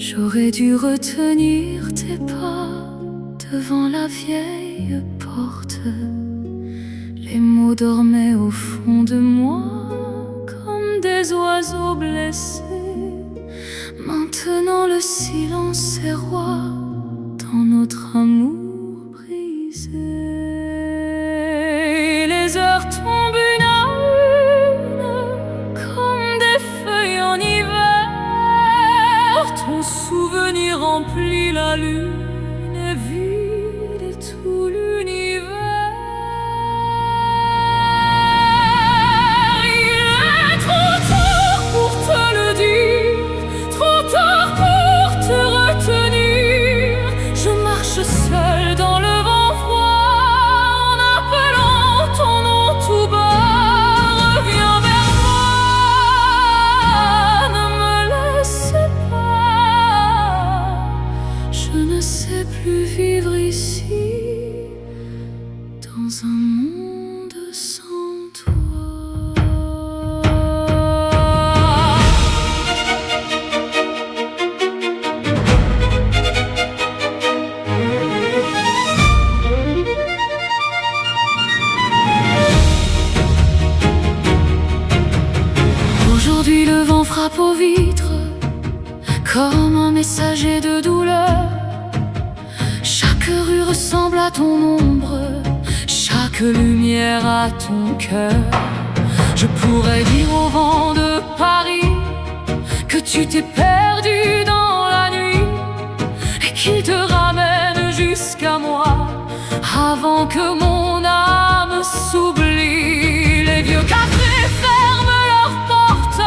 J'aurais dû retenir tes pas devant la vieille porte. Les mots dormaient au fond de moi comme des oiseaux blessés. Maintenant le silence est roi dans notre amour brisé. Les heures tombent une à une comme des feuilles en hiver. Ton souvenir remplit la lune et vide tout l'univers. Il est trop tard pour te le dire, trop tard pour te retenir. Je marche seule dans le vent froid en appelant ton nom tout bas. Reviens vers moi, ne me laisse pas. Je ne sais plus vivre ici dans un monde sans toi. Aujourd'hui le vent frappe aux vitres comme un messager de douleur. Chaque rue ressemble à ton ombre, chaque lumière à ton cœur. Je pourrais dire au vent de Paris que tu t'es perdu dans la nuit et qu'il te ramène jusqu'à moi avant que mon âme s'oublie. Les vieux cafés ferment leurs portes,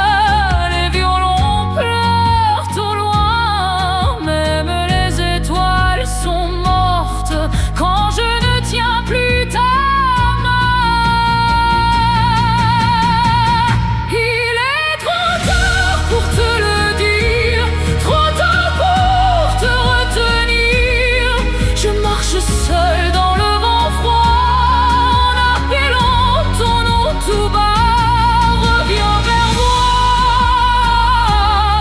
les violons pleurent au loin. Même les étoiles sont mortes quand je ne tiens plus ta main. Il est trop tard pour te le dire, trop tard pour te retenir. Je marche seule dans le vent froid en appelant ton nom tout bas. Reviens vers moi,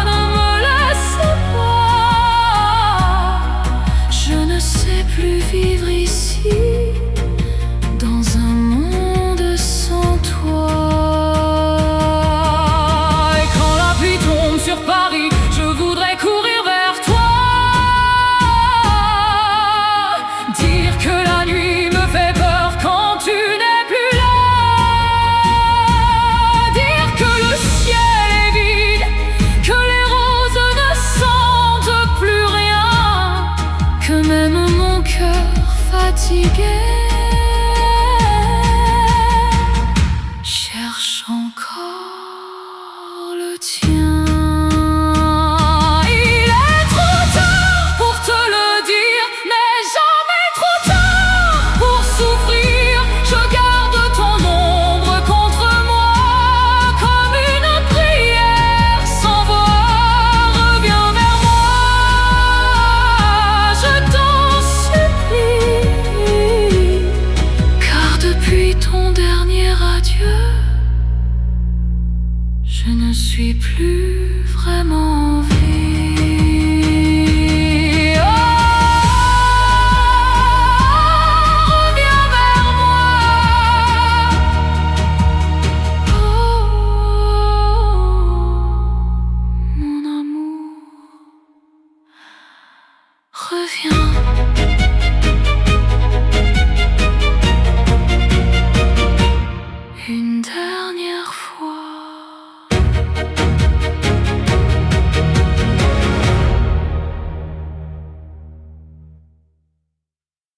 ne me laisse pas. Je ne sais plus vivre ici dans un monde sans toi. Et quand la pluie tombe sur Paris, je voudrais courir vers toi. Dire que la nuit me fait peur quand tu n'es plus là. Dire que le ciel est vide, que les roses ne sentent plus rien, que même mon cœur fatigué cherche encore le tien. Il est trop tard pour te le dire, mais jamais trop tard pour souffrir. Je garde ton ombre contre moi comme une prière sans voix. Reviens vers moi, je t'en supplie, car depuis ton dernier adieu, je ne suis plus vraiment en vie.